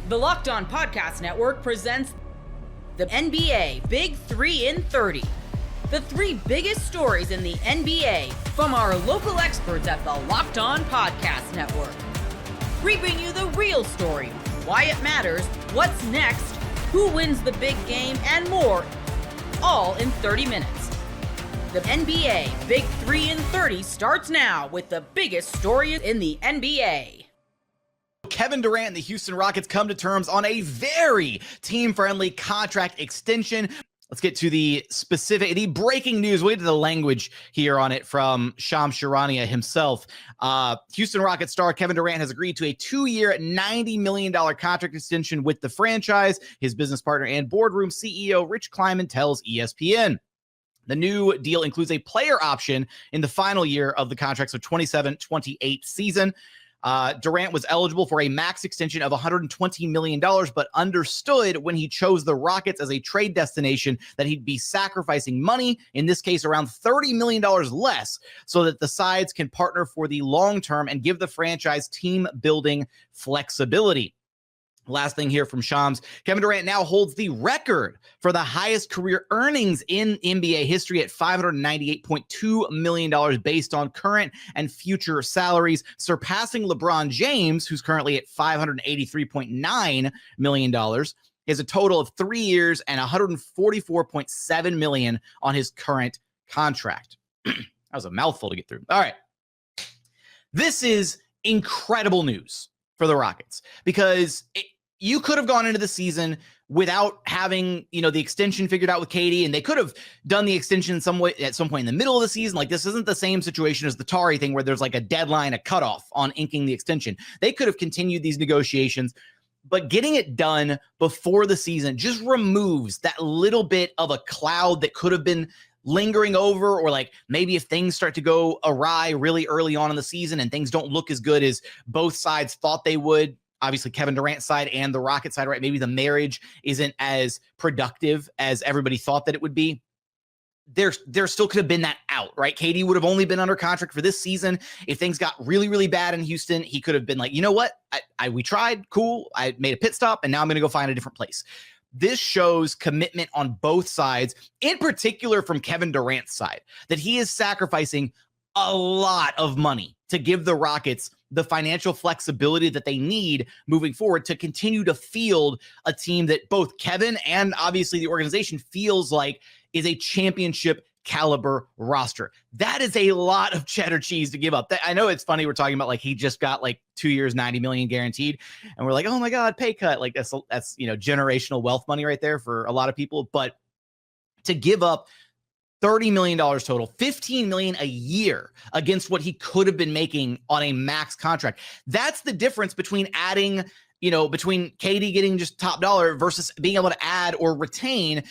The Locked On Podcast Network presents the NBA Big 3 in 30. The 3 biggest stories in the NBA from our local experts at the Locked On Podcast Network. We bring you the real story, why it matters, what's next, who wins the big game, and more, all in 30 minutes. The NBA Big 3 in 30 starts now with the biggest stories in the NBA. Kevin Durant and the Houston Rockets come to terms on a very team-friendly contract extension. Let's get to the breaking news. We'll get to the language here on it from Shams Charania himself. Houston Rockets star Kevin Durant has agreed to a 2-year, $90 million contract extension with the franchise. His business partner and boardroom CEO Rich Kleiman tells ESPN. The new deal includes a player option in the final year of the contract, so 27-28 season. Durant was eligible for a max extension of $120 million, but understood when he chose the Rockets as a trade destination that he'd be sacrificing money, in this case around $30 million less, so that the sides can partner for the long term and give the franchise team building flexibility. Last thing here from Shams, Kevin Durant now holds the record for the highest career earnings in NBA history at $598.2 million based on current and future salaries, surpassing LeBron James, who's currently at $583.9 million. He has a total of 3 years and $144.7 million on his current contract. That was a mouthful to get through. All right. This is incredible news for the Rockets because you could have gone into the season without having, the extension figured out with KD, and they could have done the extension at some point in the middle of the season. Like, this isn't the same situation as the Tari thing where there's like a deadline, a cutoff on inking the extension. They could have continued these negotiations, but getting it done before the season just removes that little bit of a cloud that could have been lingering over, or like maybe if things start to go awry really early on in the season and things don't look as good as both sides thought they would. Obviously, Kevin Durant's side and the Rocket side, right? Maybe the marriage isn't as productive as everybody thought that it would be. There still could have been that out, right? KD would have only been under contract for this season. If things got really, really bad in Houston, he could have been like, you know what? We tried, cool. I made a pit stop, and now I'm going to go find a different place. This shows commitment on both sides, in particular from Kevin Durant's side, that he is sacrificing a lot of money to give the Rockets the financial flexibility that they need moving forward to continue to field a team that both Kevin and obviously the organization feels like is a championship caliber roster. That is a lot of cheddar cheese to give up. I know it's funny. We're talking about like he just got like 2 years, $90 million guaranteed. And we're like, oh my God, pay cut. Like that's generational wealth money right there for a lot of people. But to give up $30 million total, $15 million a year against what he could have been making on a max contract. That's the difference between adding, between KD getting just top dollar versus being able to add or retain,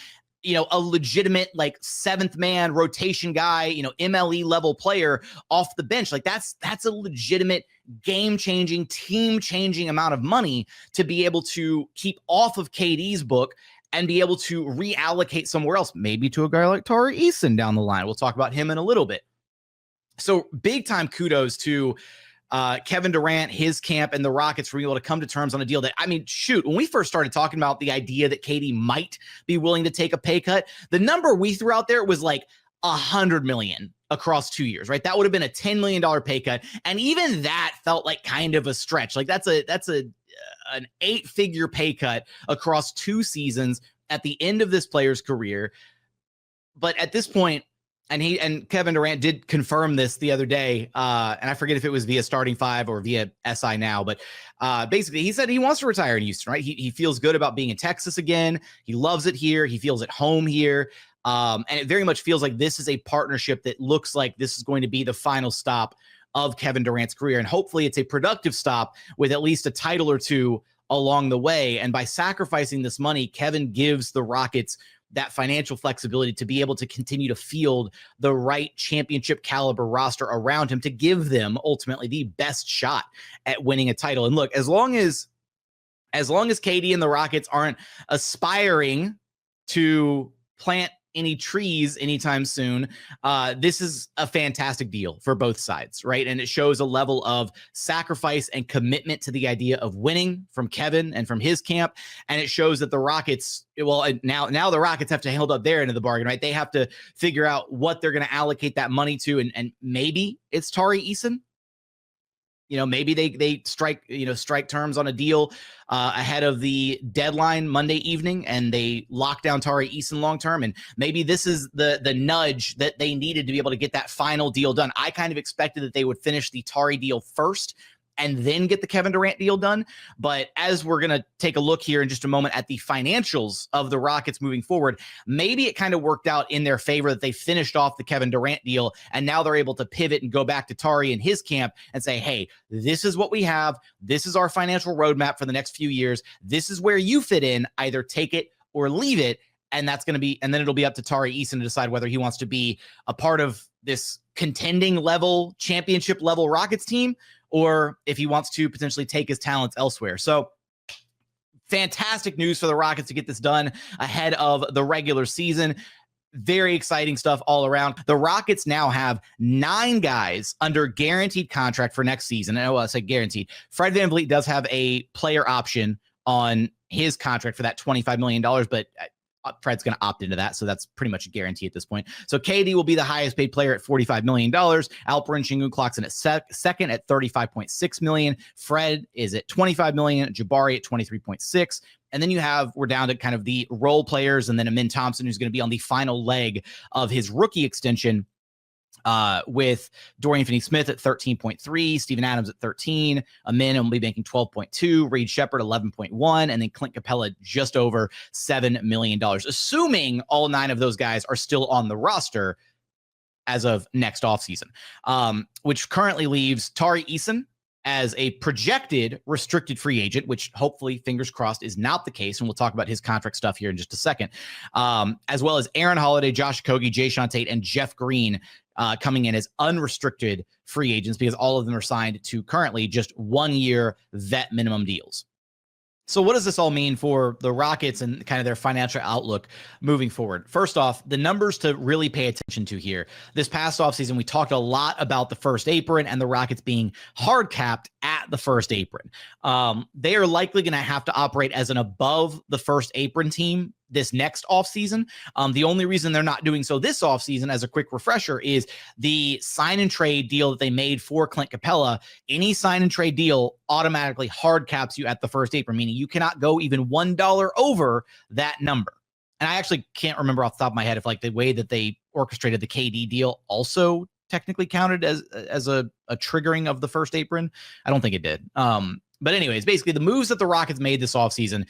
a legitimate like seventh man rotation guy, MLE level player off the bench. Like that's a legitimate game-changing, team-changing amount of money to be able to keep off of KD's book and be able to reallocate somewhere else, maybe to a guy like Tari Eason down the line. We'll talk about him in a little bit. So big time kudos to Kevin Durant, his camp, and the Rockets for being able to come to terms on a deal that, when we first started talking about the idea that KD might be willing to take a pay cut, the number we threw out there was like $100 million across 2 years, right? That would have been a $10 million pay cut. And even that felt like kind of a stretch. Like that's an 8-figure pay cut across 2 seasons at the end of this player's career. But at this point, and Kevin Durant did confirm this the other day, and I forget if it was via Starting Five or via SI Now, but basically he said he wants to retire in Houston, right? He feels good about being in Texas again. He loves it here. He feels at home here. And it very much feels like this is a partnership that looks like this is going to be the final stop of Kevin Durant's career. And hopefully it's a productive stop with at least a title or two along the way. And by sacrificing this money, Kevin gives the Rockets that financial flexibility to be able to continue to field the right championship caliber roster around him to give them ultimately the best shot at winning a title. And look, as long as KD and the Rockets aren't aspiring to plant any trees anytime soon. This is a fantastic deal for both sides, right? And it shows a level of sacrifice and commitment to the idea of winning from Kevin and from his camp. And it shows that the Rockets, well, now the Rockets have to hold up their end of the bargain, right? They have to figure out what they're going to allocate that money to. And maybe it's Tari Eason. Maybe they strike terms on a deal ahead of the deadline Monday evening, and they lock down Tari Eason long term. And maybe this is the nudge that they needed to be able to get that final deal done. I kind of expected that they would finish the Tari deal first and then get the Kevin Durant deal done. But as we're going to take a look here in just a moment at the financials of the Rockets moving forward, maybe it kind of worked out in their favor that they finished off the Kevin Durant deal, and now they're able to pivot and go back to Tari and his camp and say, hey, this is what we have. This is our financial roadmap for the next few years. This is where you fit in. Either take it or leave it. And that's going to be, and then it'll be up to Tari Eason to decide whether he wants to be a part of this contending level, championship level Rockets team, or if he wants to potentially take his talents elsewhere. So fantastic news for the Rockets to get this done ahead of the regular season. Very exciting stuff all around. The Rockets now have 9 guys under guaranteed contract for next season. And I say guaranteed. Fred VanVleet does have a player option on his contract for that $25 million, but Fred's going to opt into that, so that's pretty much a guarantee at this point. So KD will be the highest paid player at $45 million. Alperen Sengun clocks in at second at $35.6 million. Fred is at $25 million. Jabari at $23.6. And then we're down to kind of the role players, and then Amin Thompson, who's going to be on the final leg of his rookie extension, with Dorian Finney-Smith at 13.3, Steven Adams at 13, Amin will be making 12.2, Reed Shepherd 11.1, and then Clint Capella just over $7 million, assuming all 9 of those guys are still on the roster as of next offseason, which currently leaves Tari Eason as a projected restricted free agent, which hopefully, fingers crossed, is not the case. And we'll talk about his contract stuff here in just a second, as well as Aaron Holiday, Josh Okogie, Jayshawn Tate, and Jeff Green coming in as unrestricted free agents, because all of them are signed to currently just 1-year vet minimum deals. So what does this all mean for the Rockets and kind of their financial outlook moving forward? First off, the numbers to really pay attention to here. This past offseason, we talked a lot about the first apron and the Rockets being hard capped at the first apron. They are likely going to have to operate as an above the first apron team this next offseason. The only reason they're not doing so this offseason, as a quick refresher, is the sign and trade deal that they made for Clint Capella. Any sign and trade deal automatically hard caps you at the first apron, meaning you cannot go even $1 over that number. And I actually can't remember off the top of my head if like the way that they orchestrated the KD deal also technically counted as a triggering of the first apron. I don't think it did. But anyways, basically the moves that the Rockets made this offseason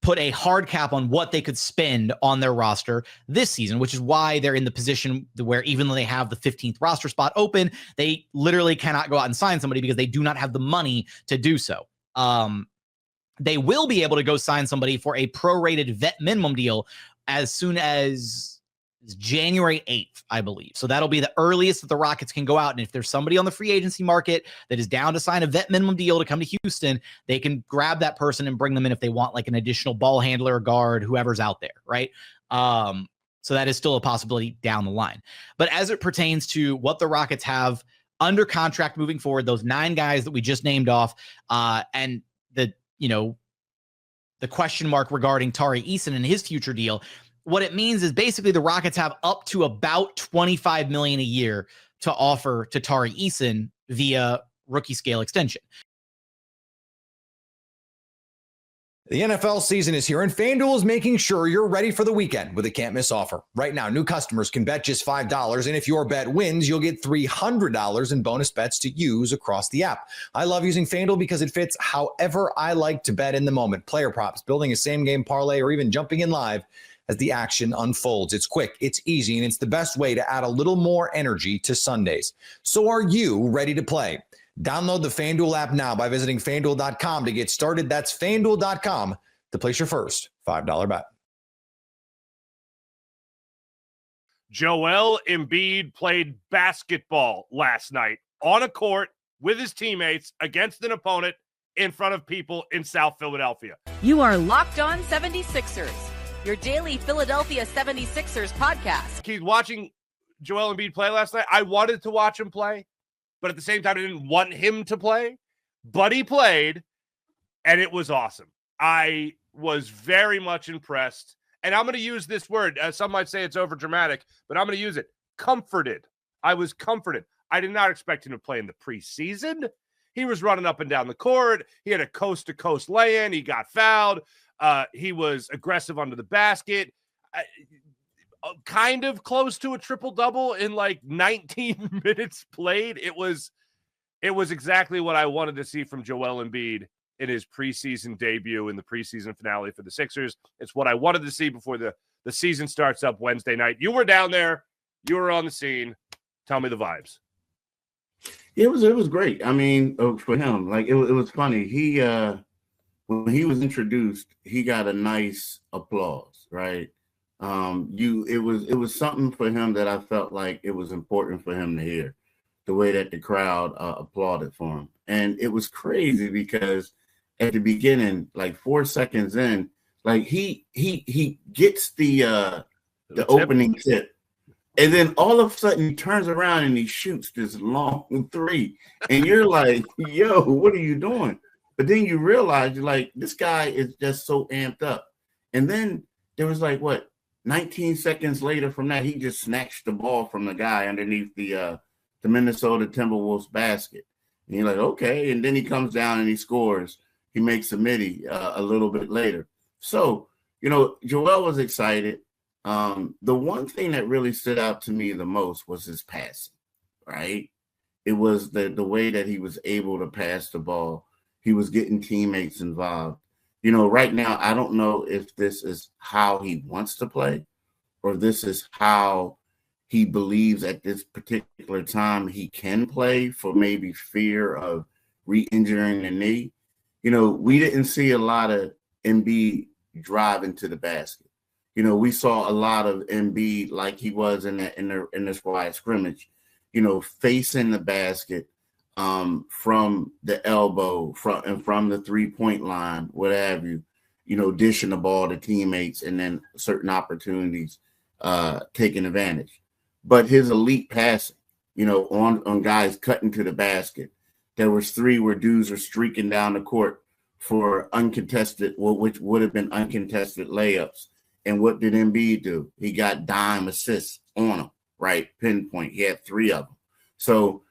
put a hard cap on what they could spend on their roster this season, which is why they're in the position where even though they have the 15th roster spot open, they literally cannot go out and sign somebody because they do not have the money to do so. They will be able to go sign somebody for a prorated vet minimum deal as soon as January 8th, I believe. So that'll be the earliest that the Rockets can go out. And if there's somebody on the free agency market that is down to sign a vet minimum deal to come to Houston, they can grab that person and bring them in if they want like an additional ball handler or guard, whoever's out there, right? So that is still a possibility down the line. But as it pertains to what the Rockets have under contract moving forward, those 9 guys that we just named off, and the question mark regarding Tari Eason and his future deal, what it means is basically the Rockets have up to about $25 million a year to offer to Tari Eason via rookie scale extension. The NFL season is here, and FanDuel is making sure you're ready for the weekend with a can't-miss offer. Right now, new customers can bet just $5, and if your bet wins, you'll get $300 in bonus bets to use across the app. I love using FanDuel because it fits however I like to bet in the moment. Player props, building a same-game parlay, or even jumping in live as the action unfolds. It's quick, it's easy, and it's the best way to add a little more energy to Sundays. So are you ready to play? Download the FanDuel app now by visiting FanDuel.com to get started. That's FanDuel.com to place your first $5 bet. Joel Embiid played basketball last night on a court with his teammates against an opponent in front of people in South Philadelphia. You are Locked On 76ers, your daily Philadelphia 76ers podcast. Keith, watching Joel Embiid play last night, I wanted to watch him play, but at the same time, I didn't want him to play. But he played, and it was awesome. I was very much impressed. And I'm going to use this word. Some might say it's over dramatic, but I'm going to use it. Comforted. I was comforted. I did not expect him to play in the preseason. He was running up and down the court. He had a coast-to-coast lay-in. He got fouled. He was aggressive under the basket. Kind of close to a triple-double in like 19 minutes played. It was exactly what I wanted to see from Joel Embiid in his preseason debut in the preseason finale for the Sixers. It's what I wanted to see before the season starts up Wednesday night. You were down there. You were on the scene. Tell me the vibes. It was great. I mean, for him, like it was funny. He when he was introduced, he got a nice applause, right? It was something for him that I felt like it was important for him to hear, the way that the crowd applauded for him. And it was crazy because at the beginning, like 4 seconds in, like he gets the opening tip. And then all of a sudden he turns around and he shoots this long three. And you're like, yo, what are you doing? But then you realize you're like, this guy is just so amped up. And then there was like, 19 seconds later from that, he just snatched the ball from the guy underneath the Minnesota Timberwolves basket. And you're like, okay. And then he comes down and he scores. He makes a midi a little bit later. So, Joel was excited. The one thing that really stood out to me the most was his passing, right? It was the way that he was able to pass the ball. He was getting teammates involved. Right now, I don't know if this is how he wants to play or this is how he believes at this particular time he can play for maybe fear of re-injuring the knee. We didn't see a lot of Embiid drive into the basket. We saw a lot of Embiid like he was in this wide scrimmage, facing the basket from the elbow, from the 3-point line, what have you, dishing the ball to teammates and then certain opportunities taking advantage. But his elite passing, on guys cutting to the basket, there was 3 where dudes are streaking down the court for uncontested, which would have been uncontested layups. And what did Embiid do? He got dime assists on him, right? Pinpoint. He had 3 of them. So,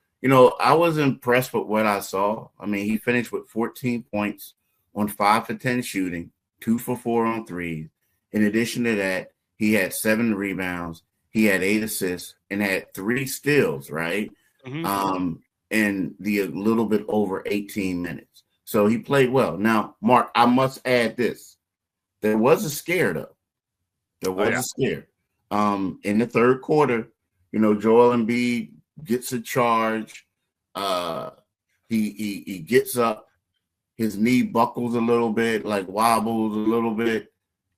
I was impressed with what I saw. I mean, he finished with 14 points on 5 for 10 shooting, 2 for 4 on threes. In addition to that, he had 7 rebounds. He had 8 assists and had 3 steals, right? Mm-hmm. In a little bit over 18 minutes. So he played well. Now, Mark, I must add this. There was a scare, though. There was a scare. In the third quarter, Joel Embiid gets a charge. He gets up. His knee buckles a little bit, like wobbles a little bit,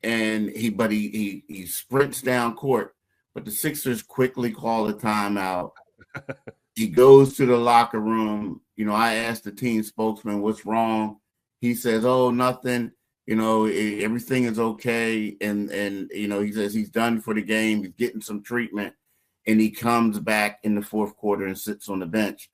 and he sprints down court. But the Sixers quickly call a timeout. He goes to the locker room. I asked the team spokesman, what's wrong? He says, oh, nothing. Everything is okay. And he says he's done for the game. He's getting some treatment. And he comes back in the fourth quarter and sits on the bench.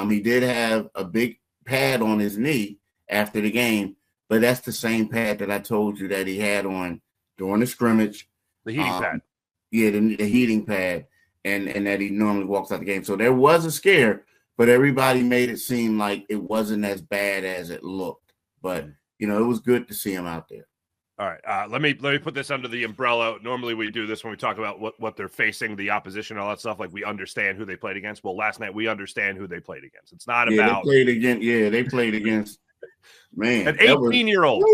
He did have a big pad on his knee after the game, but that's the same pad that I told you that he had on during the scrimmage. The heating pad. Yeah, the heating pad. And that he normally walks out the game. So there was a scare, but everybody made it seem like it wasn't as bad as it looked. But, it was good to see him out there. All right. Let me put this under the umbrella. Normally we do this when we talk about what they're facing, the opposition, all that stuff. Like we understand who they played against. Well, last night we understand who they played against. It's not about. They played against, man. An 18-year-old.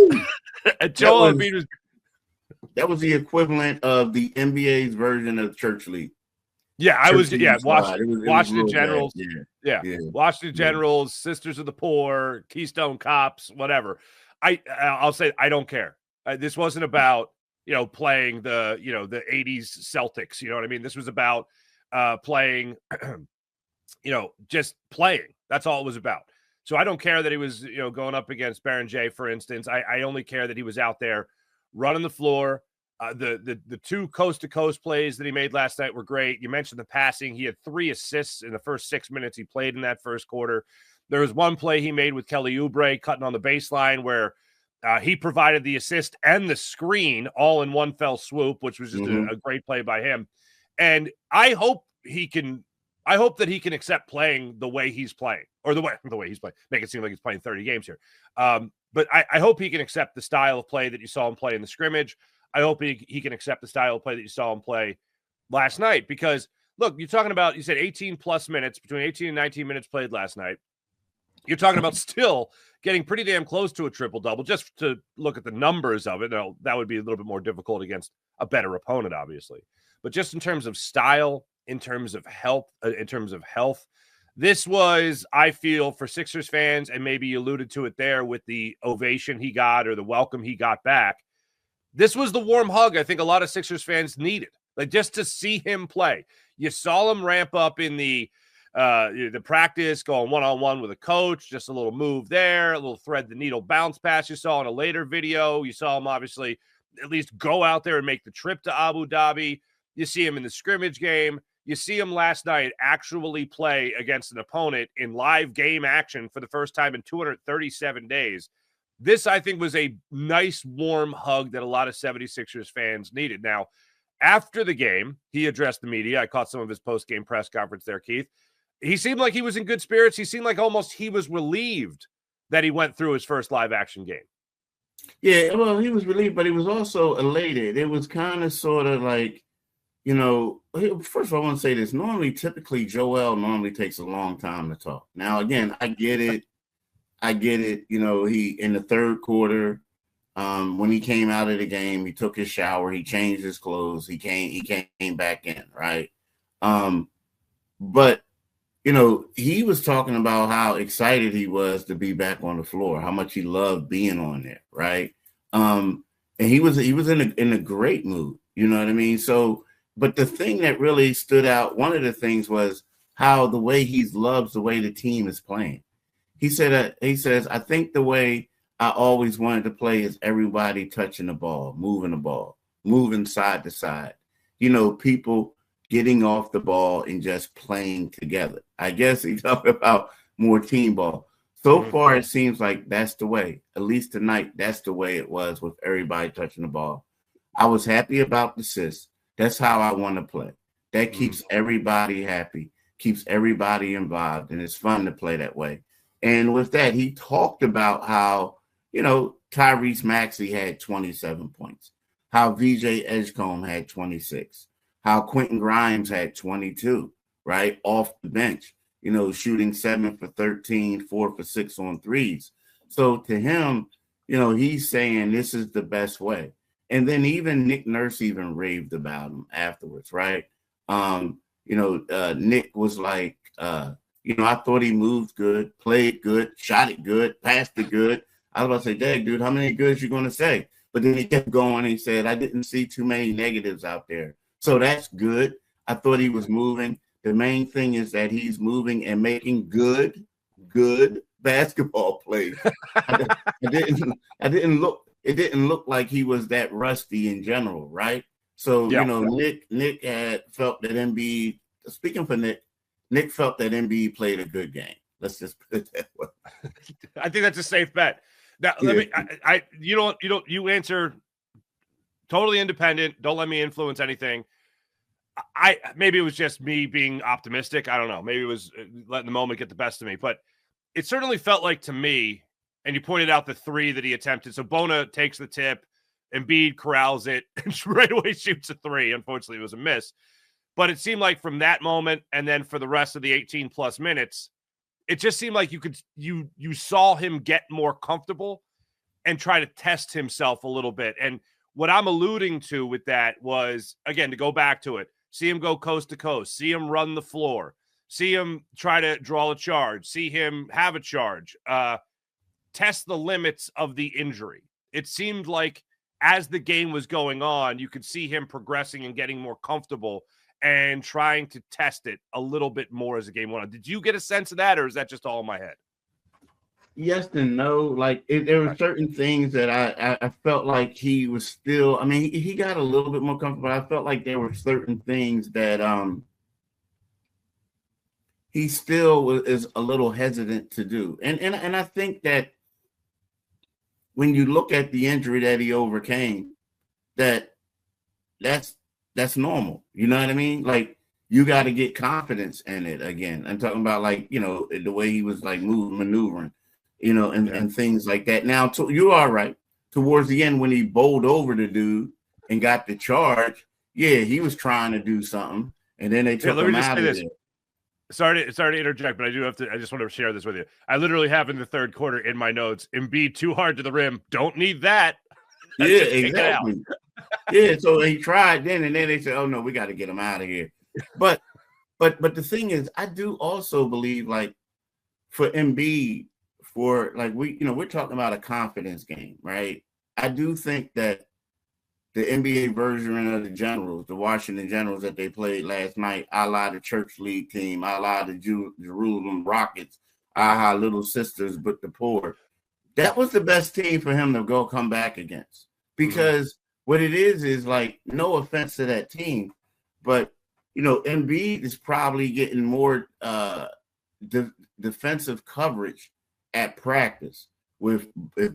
Joel Embiid was. That was the equivalent of the NBA's version of Church League. Yeah, I was. Yeah, Washington Generals. Yeah. Washington Generals, Sisters of the Poor, Keystone Cops, whatever. I'll say I don't care. This wasn't about playing the the 80s Celtics. You know what I mean? This was about playing. Just playing. That's all it was about. So I don't care that he was going up against Baron J, for instance. I only care that he was out there running the floor, The two coast-to-coast plays that he made last night were great. You mentioned the passing. He had 3 assists in the first 6 minutes he played in that first quarter. There was one play he made with Kelly Oubre cutting on the baseline where he provided the assist and the screen all in one fell swoop, which was just a great play by him. And I hope that he can accept playing the way he's playing, or the way he's playing. Make it seem like he's playing 30 games here. But I hope he can accept the style of play that you saw him play in the scrimmage. I hope he can accept the style of play that you saw him play last night. Because, look, you're talking about, you said 18-plus minutes, between 18 and 19 minutes played last night. You're talking about still getting pretty damn close to a triple-double. Just to look at the numbers of it, now, that would be a little bit more difficult against a better opponent, obviously. But just in terms of style, in terms of health, this was, I feel, for Sixers fans, and maybe you alluded to it there with the ovation he got or the welcome he got back, this was the warm hug I think a lot of Sixers fans needed, like just to see him play. You saw him ramp up in the practice, going one-on-one with a coach, just a little move there, a little thread the needle bounce pass you saw in a later video. You saw him obviously at least go out there and make the trip to Abu Dhabi. You see him in the scrimmage game. You see him last night actually play against an opponent in live game action for the first time in 237 days. This, I think, was a nice, warm hug that a lot of 76ers fans needed. Now, after the game, he addressed the media. I caught some of his post-game press conference there, Keith. He seemed like he was in good spirits. He seemed like almost he was relieved that he went through his first live action game. Yeah, well, he was relieved, but he was also elated. It was kind of sort of like, first of all, I want to say this. Typically, Joel normally takes a long time to talk. Now, again, I get it. He in the third quarter, when he came out of the game, he took his shower, he changed his clothes, he came back in, right? But he was talking about how excited he was to be back on the floor, how much he loved being on there, right? And he was in a great mood, you know what I mean? So, but the thing that really stood out, one of the things was how the way he loves the way the team is playing. He says, I think the way I always wanted to play is everybody touching the ball, moving side to side. People getting off the ball and just playing together. I guess he talked about more team ball. So far, it seems like that's the way. At least tonight, that's the way it was with everybody touching the ball. I was happy about the assists. That's how I want to play. That keeps everybody happy, keeps everybody involved, and it's fun to play that way. And with that, he talked about how, Tyrese Maxey had 27 points, how VJ Edgecombe had 26, how Quentin Grimes had 22, right, off the bench, shooting 7 for 13, 4 for 6 on threes. So to him, he's saying this is the best way. And then even Nick Nurse even raved about him afterwards, right? Nick was like, I thought he moved good, played good, shot it good, passed it good. I was about to say, dang, dude, how many goods you going to say? But then he kept going and he said, I didn't see too many negatives out there. So that's good. I thought he was moving. The main thing is that he's moving and making good basketball plays. It didn't look like he was that rusty in general, right? So, Nick had felt that Embiid, speaking for Nick felt that Embiid played a good game. Let's just put it that way. I think that's a safe bet. Now, you answer totally independent. Don't let me influence anything. Maybe it was just me being optimistic. I don't know. Maybe it was letting the moment get the best of me, but it certainly felt like to me, and you pointed out the 3 that he attempted. So Bona takes the tip, Embiid corrals it, and right away shoots a 3. Unfortunately, it was a miss. But it seemed like from that moment and then for the rest of the 18-plus minutes, it just seemed like you saw him get more comfortable and try to test himself a little bit. And what I'm alluding to with that was, again, to go back to it, see him go coast to coast, see him run the floor, see him try to draw a charge, see him have a charge, test the limits of the injury. It seemed like as the game was going on, you could see him progressing and getting more comfortable and trying to test it a little bit more as the game went on. Did you get a sense of that, or is that just all in my head? yes and no. Like there were certain things that I felt like he was still. I mean, he got a little bit more comfortable. I felt like there were certain things that he still is a little hesitant to do. And I think that when you look at the injury that he overcame, that's normal. You know what I mean? Like you got to get confidence in it again. I'm talking about like, the way he was like maneuvering, and things like that. Now you are right. Towards the end when he bowled over the dude and got the charge, yeah, he was trying to do something and then they took him out of there. Sorry to interject, but I just want to share this with you. I literally have in the third quarter in my notes, Embiid too hard to the rim. Don't need that. Yeah, exactly. Yeah, so he tried then, and then they said, "Oh no, we got to get him out of here." But the thing is, I do also believe, like, for Embiid, for like we're talking about a confidence game, right? I do think that the NBA version of the Generals, the Washington Generals that they played last night, a la the Church League team, a la the Jerusalem Rockets, a la Little Sisters, but the poor. That was the best team for him to come back against. Because what it is like, no offense to that team, but, Embiid is probably getting more defensive coverage at practice if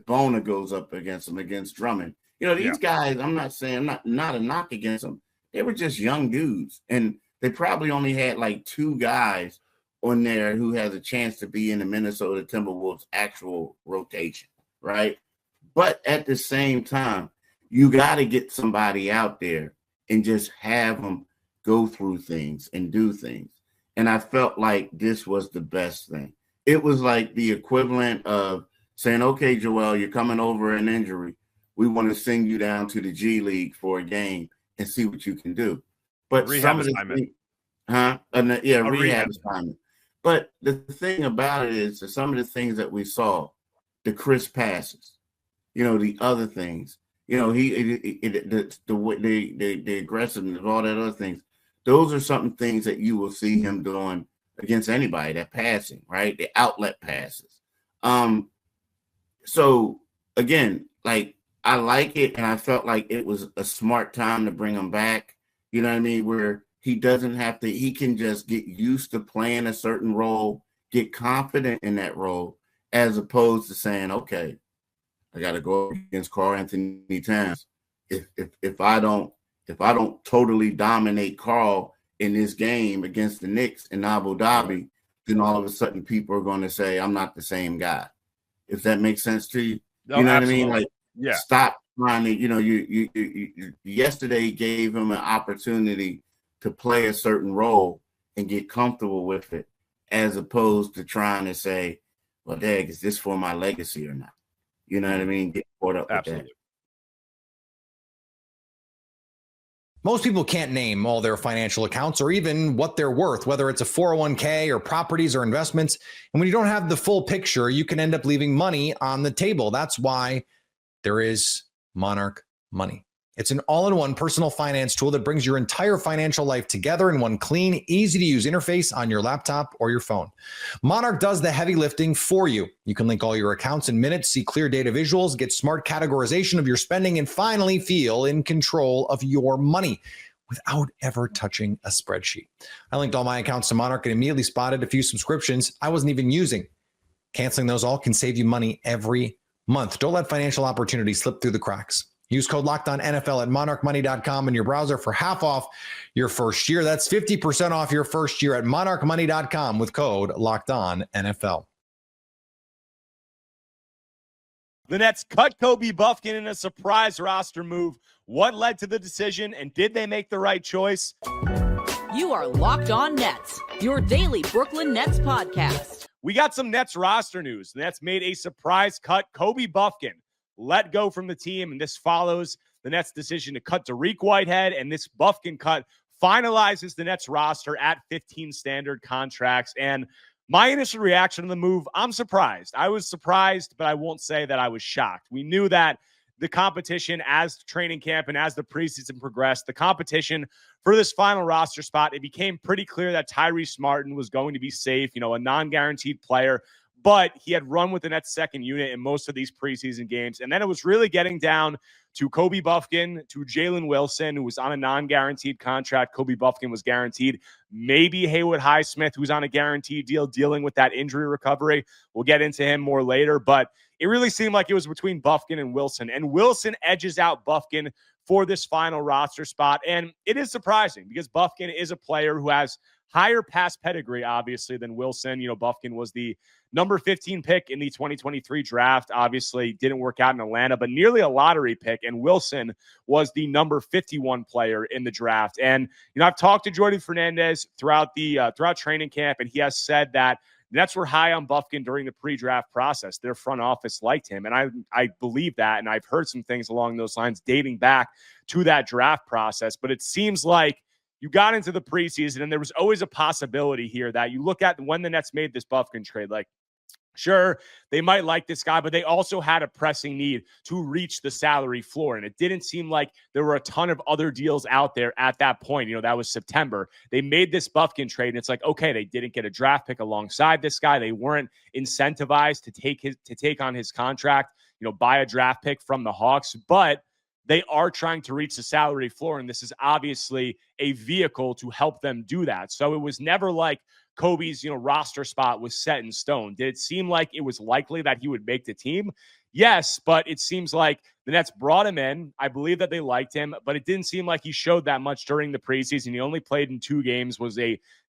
Bona goes up against him, against Drummond. These guys, I'm not saying, not a knock against them. They were just young dudes. And they probably only had like two guys on there who has a chance to be in the Minnesota Timberwolves actual rotation, right? But at the same time, you got to get somebody out there and just have them go through things and do things. And I felt like this was the best thing. It was like the equivalent of saying, okay, Joel, you're coming over an injury. We want to send you down to the G League for a game and see what you can do. But rehab assignment. Rehab assignment. But the thing about it is that some of the things that we saw, the crisp passes, the other things, the aggressiveness, all that other things, those are some things that you will see him doing against anybody, that passing, right? The outlet passes. So again, like, I like it, and I felt like it was a smart time to bring him back. You know what I mean? Where he doesn't have to, he can just get used to playing a certain role, get confident in that role, as opposed to saying, okay, I got to go against Karl Anthony Towns. If I don't totally dominate Karl in this game against the Knicks in Abu Dhabi, then all of a sudden people are going to say I'm not the same guy. If that makes sense to you, no, you know absolutely. what I mean? Like, stop trying to, you yesterday gave him an opportunity to play a certain role and get comfortable with it, as opposed to trying to say, well, Dag, is this for my legacy or not? You know what I mean? Get caught up with that. Most people can't name all their financial accounts or even what they're worth, whether it's a 401k or properties or investments. And when you don't have the full picture, you can end up leaving money on the table. That's why there is Monarch Money. It's an all-in-one personal finance tool that brings your entire financial life together in one clean, easy-to-use interface on your laptop or your phone. Monarch does the heavy lifting for you. You can link all your accounts in minutes, see clear data visuals, get smart categorization of your spending, and finally feel in control of your money without ever touching a spreadsheet. I linked all my accounts to Monarch and immediately spotted a few subscriptions I wasn't even using. Canceling those all can save you money every month. Don't let financial opportunities slip through the cracks. Use code LOCKEDONNFL at monarchmoney.com in your browser for half off your first year. That's 50% off your first year at monarchmoney.com with code LOCKEDONNFL. The Nets cut Kobe Bufkin in a surprise roster move. What led to the decision, and did they make the right choice? You are Locked On Nets, your daily Brooklyn Nets podcast. We got some Nets roster news. The Nets made a surprise cut. Kobe Bufkin let go from the team, and this follows the Nets' decision to cut Dariq Whitehead, and this Bufkin cut finalizes the Nets roster at 15 standard contracts. And my initial reaction to the move, I'm surprised. I was surprised, but I won't say that I was shocked. We knew that the competition as training camp and as the preseason progressed, the competition for this final roster spot, it became pretty clear that Tyrese Martin was going to be safe, a non-guaranteed player. but he had run with the Nets second unit in most of these preseason games. And then it was really getting down to Kobe Bufkin, to Jalen Wilson, who was on a non-guaranteed contract. Kobe Bufkin was guaranteed. Maybe Haywood Highsmith, who's on a guaranteed deal, dealing with that injury recovery. We'll get into him more later, but it really seemed like it was between Bufkin and Wilson. And Wilson edges out Bufkin for this final roster spot. And it is surprising because Bufkin is a player who has higher pass pedigree, obviously, than Wilson. Bufkin was the number 15 pick in the 2023 draft. Obviously, didn't work out in Atlanta, but nearly a lottery pick. And Wilson was the number 51 player in the draft. And, I've talked to Jordan Fernandez throughout training camp, and he has said that the Nets were high on Bufkin during the pre-draft process. Their front office liked him, and I believe that, and I've heard some things along those lines dating back to that draft process. But it seems like you got into the preseason, and there was always a possibility here that you look at when the Nets made this Bufkin trade, like, sure, they might like this guy, but they also had a pressing need to reach the salary floor. And it didn't seem like there were a ton of other deals out there at that point. That was September. They made this Bufkin trade, and it's like, okay, they didn't get a draft pick alongside this guy. They weren't incentivized to take on his contract, buy a draft pick from the Hawks, but they are trying to reach the salary floor, and this is obviously a vehicle to help them do that. So it was never like Kobe's, roster spot was set in stone. Did it seem like it was likely that he would make the team? Yes, but it seems like the Nets brought him in. I believe that they liked him, but it didn't seem like he showed that much during the preseason. He only played in 2 games,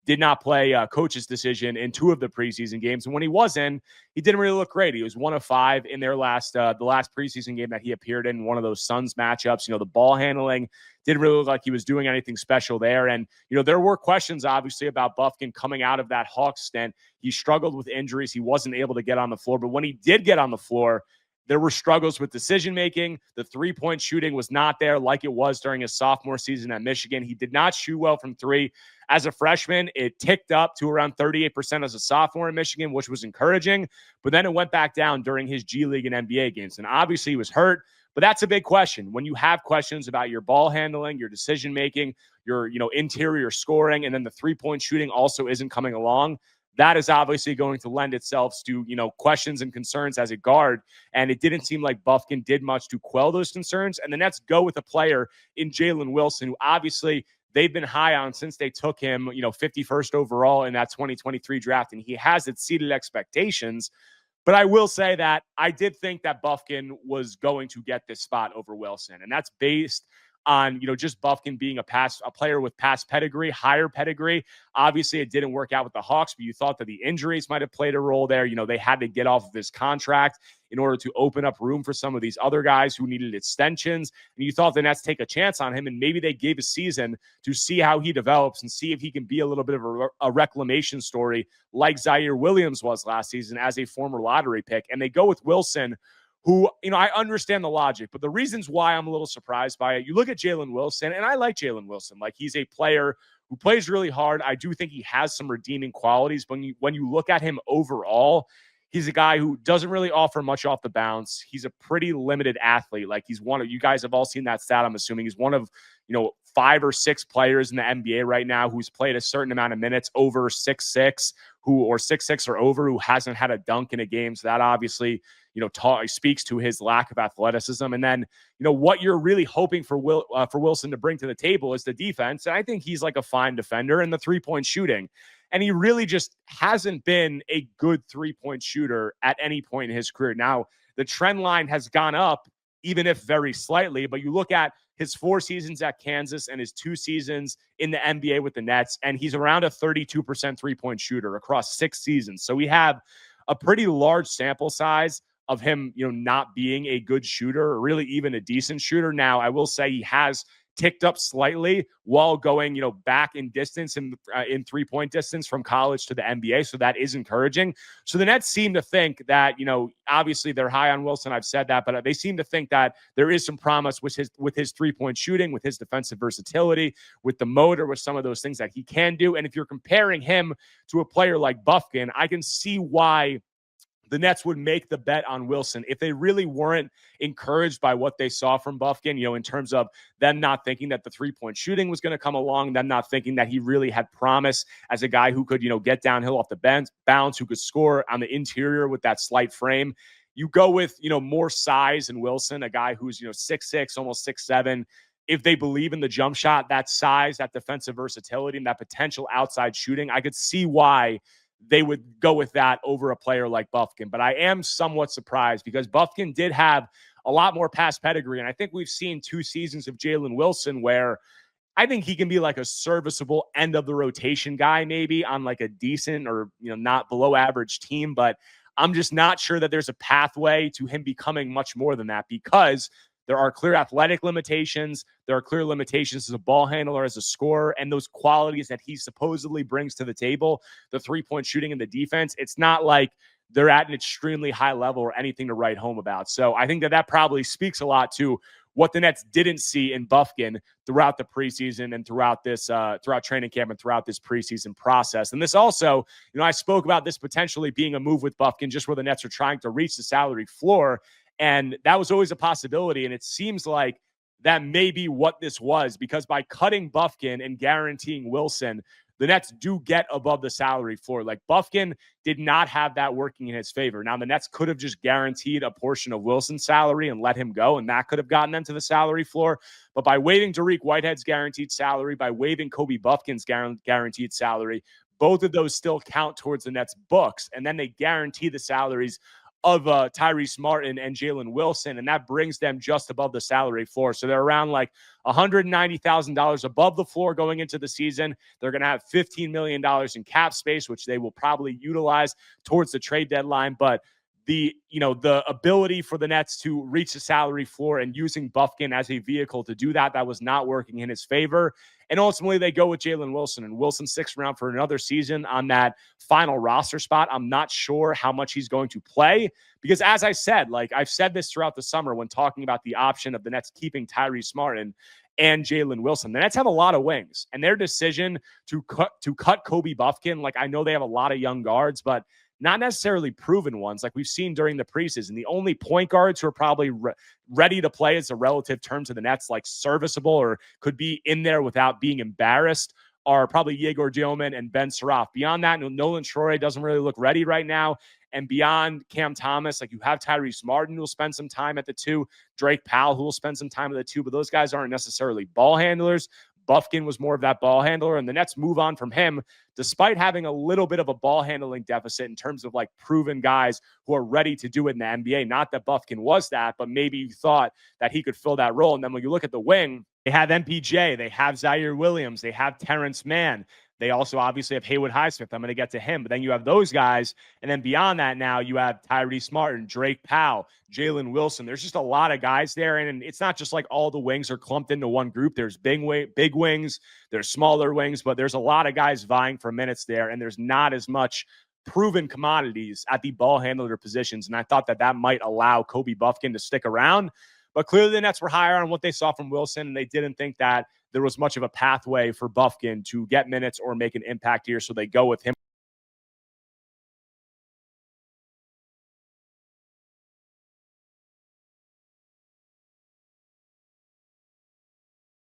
did not play coach's decision in 2 of the preseason games. And when he was in, he didn't really look great. He was 1 of 5 in their the last preseason game that he appeared in, one of those Suns matchups. The ball handling didn't really look like he was doing anything special there. And, there were questions, obviously, about Bufkin coming out of that Hawks stint. He struggled with injuries. He wasn't able to get on the floor. But when he did get on the floor, there were struggles with decision-making. The three-point shooting was not there like it was during his sophomore season at Michigan. He did not shoot well from 3. As a freshman, it ticked up to around 38% as a sophomore in Michigan, which was encouraging. But then it went back down during his G League and NBA games. And obviously he was hurt. But that's a big question. When you have questions about your ball handling, your decision-making, your interior scoring, and then the three-point shooting also isn't coming along, that is obviously going to lend itself to, questions and concerns as a guard. And it didn't seem like Bufkin did much to quell those concerns. And the Nets go with a player in Jalen Wilson, who obviously they've been high on since they took him, 51st overall in that 2023 draft. And he has exceeded expectations. But I will say that I did think that Bufkin was going to get this spot over Wilson. And that's based on, just Bufkin being a player with past pedigree, higher pedigree. Obviously, it didn't work out with the Hawks, but you thought that the injuries might have played a role there. They had to get off of his contract in order to open up room for some of these other guys who needed extensions. And you thought the Nets take a chance on him, and maybe they gave a season to see how he develops and see if he can be a little bit of a reclamation story like Zaire Williams was last season as a former lottery pick. And they go with Wilson, who, I understand the logic, but the reasons why I'm a little surprised by it, you look at Jalen Wilson, and I like Jalen Wilson. Like, he's a player who plays really hard. I do think he has some redeeming qualities. When you look at him overall, he's a guy who doesn't really offer much off the bounce. He's a pretty limited athlete. Like, he's one of, you guys have all seen that stat, I'm assuming. He's one of, 5 or 6 players in the NBA right now who's played a certain amount of minutes over 6'6", or 6'6" or over, who hasn't had a dunk in a game. So that obviously, speaks to his lack of athleticism. And then, what you're really hoping for Wilson to bring to the table is the defense. And I think he's like a fine defender, and the 3-point shooting. And he really just hasn't been a good 3-point shooter at any point in his career. Now, the trend line has gone up, even if very slightly, but you look at his 4 seasons at Kansas and his 2 seasons in the NBA with the Nets, and he's around a 32% 3-point shooter across 6 seasons. So we have a pretty large sample size of him, not being a good shooter, or really even a decent shooter. Now, I will say he has ticked up slightly while going, back in distance in 3-point distance from college to the NBA. So that is encouraging. So the Nets seem to think that, obviously they're high on Wilson. I've said that, but they seem to think that there is some promise with his 3-point shooting, with his defensive versatility, with the motor, with some of those things that he can do. And if you're comparing him to a player like Bufkin, I can see why the Nets would make the bet on Wilson if they really weren't encouraged by what they saw from Bufkin, in terms of them not thinking that the three-point shooting was going to come along, them not thinking that he really had promise as a guy who could, get downhill off the bounce, who could score on the interior with that slight frame. You go with, more size in Wilson, a guy who's, 6'6", almost 6'7". If they believe in the jump shot, that size, that defensive versatility, and that potential outside shooting, I could see why they would go with that over a player like Bufkin. But I am somewhat surprised because Bufkin did have a lot more past pedigree. And I think we've seen 2 seasons of Jalen Wilson where I think he can be like a serviceable end of the rotation guy, maybe on like a decent or, not below average team. But I'm just not sure that there's a pathway to him becoming much more than that because there are clear athletic limitations. There are clear limitations as a ball handler, as a scorer, and those qualities that he supposedly brings to the table, the three-point shooting and the defense. It's not like they're at an extremely high level or anything to write home about. So I think that probably speaks a lot to what the Nets didn't see in Bufkin throughout the preseason and throughout training camp and throughout this preseason process. And this also, I spoke about this potentially being a move with Bufkin just where the Nets are trying to reach the salary floor. And that was always a possibility. And it seems like that may be what this was because by cutting Bufkin and guaranteeing Wilson, the Nets do get above the salary floor. Like Bufkin did not have that working in his favor. Now the Nets could have just guaranteed a portion of Wilson's salary and let him go, and that could have gotten them to the salary floor. But by waiving Durant Whitehead's guaranteed salary, by waiving Kobe Bufkin's guaranteed salary, both of those still count towards the Nets' books. And then they guarantee the salaries of Tyrese Martin and Jalen Wilson, and that brings them just above the salary floor. So they're around like $190,000 above the floor going into the season. They're going to have $15 million in cap space, which they will probably utilize towards the trade deadline. But the ability for the Nets to reach the salary floor and using Bufkin as a vehicle to do that was not working in his favor. And ultimately, they go with Jalen Wilson, and Wilson sticks around for another season on that final roster spot. I'm not sure how much he's going to play because, as I said, like I've said this throughout the summer when talking about the option of the Nets keeping Tyrese Martin and Jalen Wilson. The Nets have a lot of wings, and their decision to cut Kobe Bufkin, like I know they have a lot of young guards, but not necessarily proven ones like we've seen during the preseason. The only point guards who are probably ready to play as a relative term to the Nets, like serviceable or could be in there without being embarrassed, are probably Yegor Dioman and Ben Surratt. Beyond that, Nolan Troy doesn't really look ready right now. And beyond Cam Thomas, like you have Tyrese Martin who will spend some time at the 2, Drake Powell who will spend some time at the 2, but those guys aren't necessarily ball handlers. Bufkin was more of that ball handler, and the Nets move on from him despite having a little bit of a ball handling deficit in terms of like proven guys who are ready to do it in the NBA. Not that Bufkin was that, but maybe you thought that he could fill that role. And then when you look at the wing, they have MPJ, they have Zaire Williams, they have Terrence Mann. They also obviously have Haywood Highsmith. I'm going to get to him. But then you have those guys. And then beyond that now, you have Tyrese Martin, Drake Powell, Jalen Wilson. There's just a lot of guys there. And it's not just like all the wings are clumped into one group. There's big wings, there's smaller wings, but there's a lot of guys vying for minutes there. And there's not as much proven commodities at the ball handler positions. And I thought that might allow Kobe Bufkin to stick around. But clearly the Nets were higher on what they saw from Wilson, and they didn't think that there was much of a pathway for Bufkin to get minutes or make an impact here, so they go with him.